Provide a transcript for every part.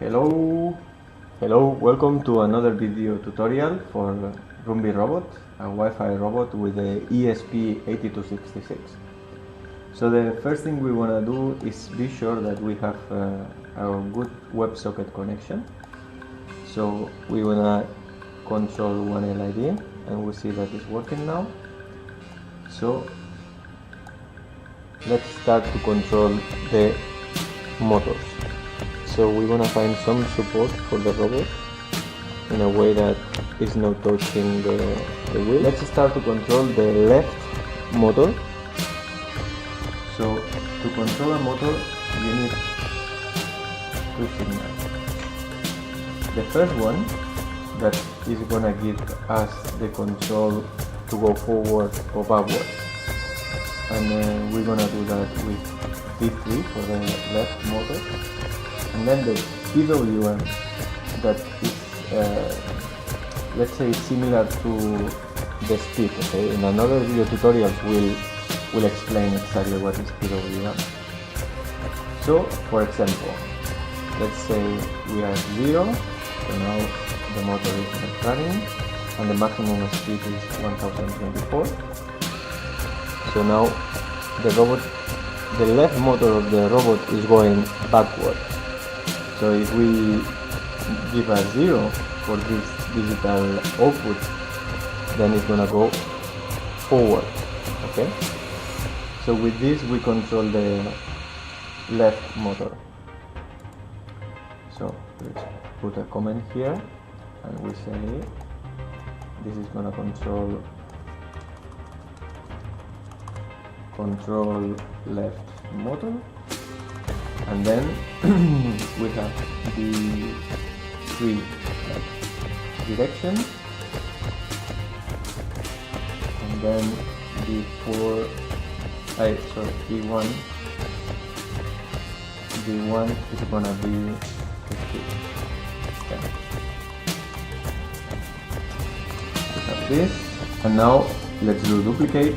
Hello, welcome to another video tutorial for Rumby Robot, a Wi-Fi robot with the ESP8266. So the first thing we want to do is be sure that we have a good WebSocket connection. So we want to control one LED and we see that it's working now. So let's start to control the motors. So we want to find some support for the robot in a way that is not touching the wheel. Let's start to control the left motor. So to control a motor you need two signals. The first one that is going to give us the control to go forward or backward, and we're going to do that with P3 for the left motor. And then the PWM that is, let's say, similar to the speed. Okay, in another video tutorials we'll explain exactly what is PWM. So, for example, let's say we are 0, so now the motor is not running, and the maximum speed is 1024. So now the left motor of the robot is going backward. So if we give a 0 for this digital output, then it's gonna go forward. Okay. So with this we control the left motor. So let's put a comment here, and we say this is gonna control left motor. And then we have the three direction, and then the D1 is gonna be the speed. Okay. We have this, and now let's do duplicate,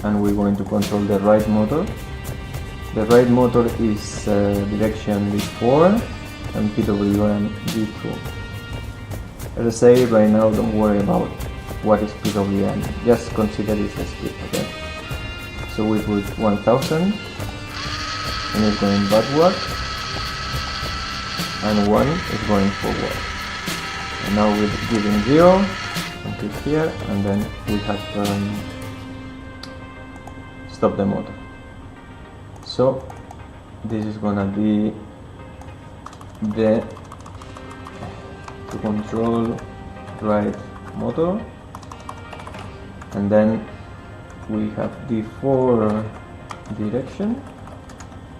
and we're going to control the right motor. The right motor is direction D4 and PWM D2. As I say, right now don't worry about what is PWM, just consider it a speed, okay? So we put 1000 and it's going backward, and 1 is going forward. And now we're giving 0 and click here, and then we have stop the motor. So this is gonna be the to control right motor, and then we have the 4 direction,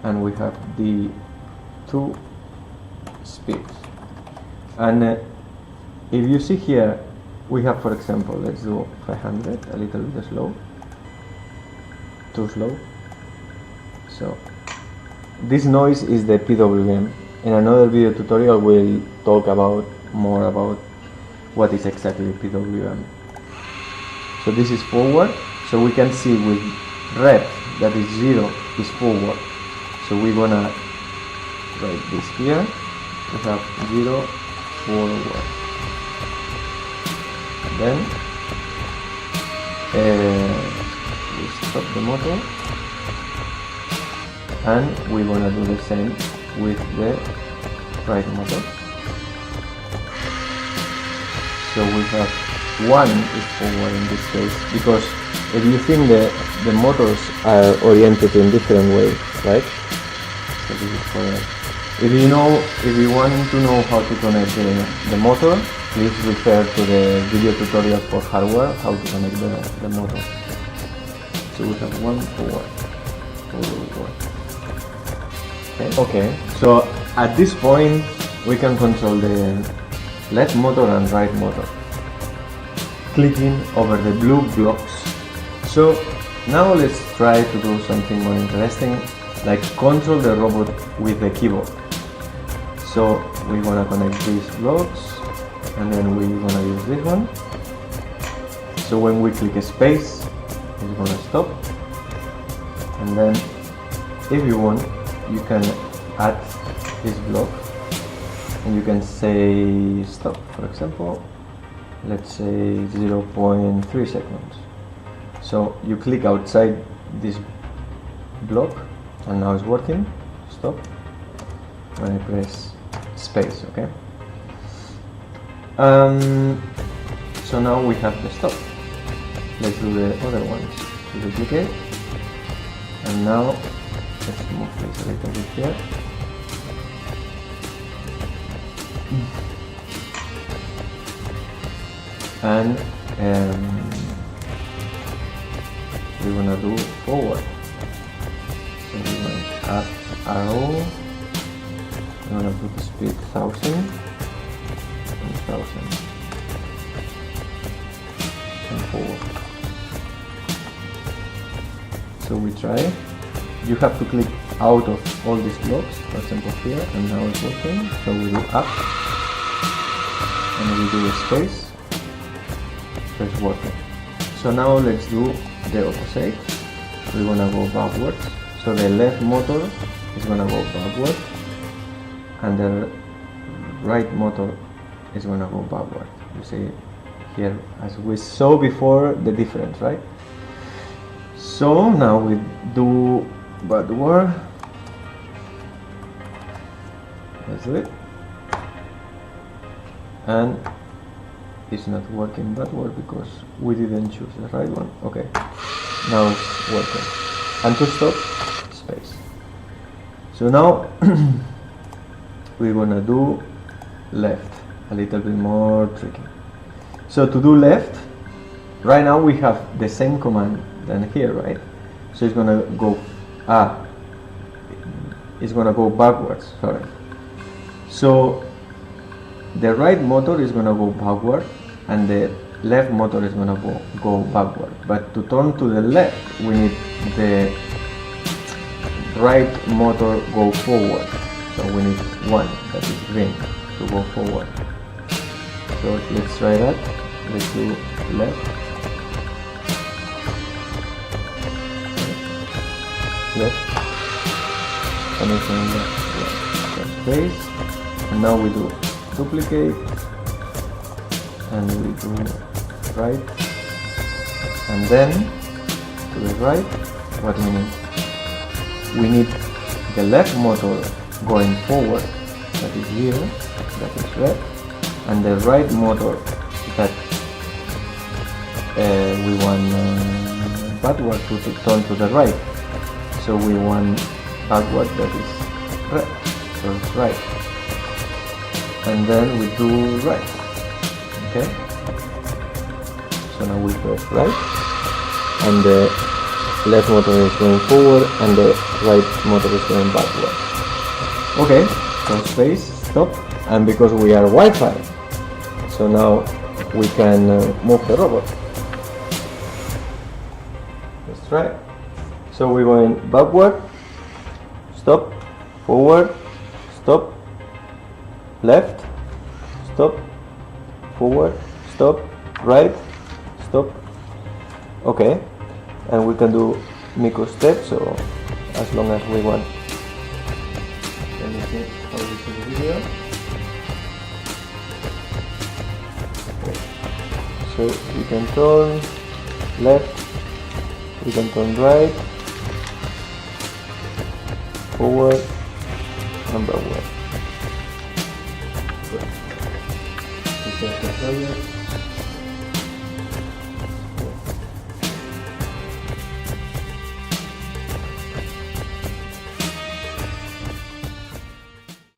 and we have the 2 speeds. And if you see here, we have, for example, let's do 500, a little bit slow, too slow. So this noise is the PWM. In another video tutorial we'll talk more about what is exactly PWM. So this is forward, so we can see with red that is 0 is forward. So we're gonna write this here. We have 0 forward, and then we stop the motor. And we want to do the same with the right motor. So we have 1 is forward in this case, because if you think the motors are oriented in different ways, right? So this is correct. If you want to know how to connect the motor, please refer to the video tutorial for hardware, how to connect the motor. So we have 1 forward. Okay, so at this point we can control the left motor and right motor, clicking over the blue blocks. So now let's try to do something more interesting, like control the robot with the keyboard. So we're gonna connect these blocks, and then we're gonna use this one. So when we click space, it's gonna stop, and then if you want, you can add this block and you can say stop, for example, let's say 0.3 seconds. So you click outside this block and now it's working. Stop when I press space. Okay, so now we have the stop. Let's do the other ones. So duplicate, and now let's move this a little bit here. And we're gonna do forward. So we're going up arrow. We're gonna put the speed 1000 and 1000 and forward. So we try. You have to click out of all these blocks, for example here, and now it's working. So we do up and we do a space. So it's working. So now let's do the opposite. We're gonna go backwards. So the left motor is gonna go backward, and the right motor is gonna go backward. You see here, as we saw before, the difference, right? So now we do backward. Let's do it. And it's not working backward because we didn't choose the right one. Okay, now it's working. And to stop, space. So now we're gonna do left, a little bit more tricky. So to do left, right now we have the same command than here, right? So it's gonna go it's gonna go backwards, sorry. So the right motor is gonna go backward and the left motor is gonna go backward. But to turn to the left, we need the right motor go forward. So we need one, that is green, to go forward. So let's try that. Let's do left. Left. And it's on left. Space. And now we do duplicate. And we do right, and then to the right, what we need the left motor going forward, that is here, that is red, and the right motor that we want backward to turn to the right. So we want backward, that is red, so it's right, and then we do right. Okay, so now we press right, and the left motor is going forward and the right motor is going backward. Okay, so space, stop, and because we are Wi-Fi, so now we can move the robot. Let's try. So we're going backward, stop, forward, stop, left, stop, forward, stop, right, stop. Okay, and we can do micro steps, so as long as we want. Let me see how this is the video. Okay. So we can turn left, we can turn right, forward, and backward. Just the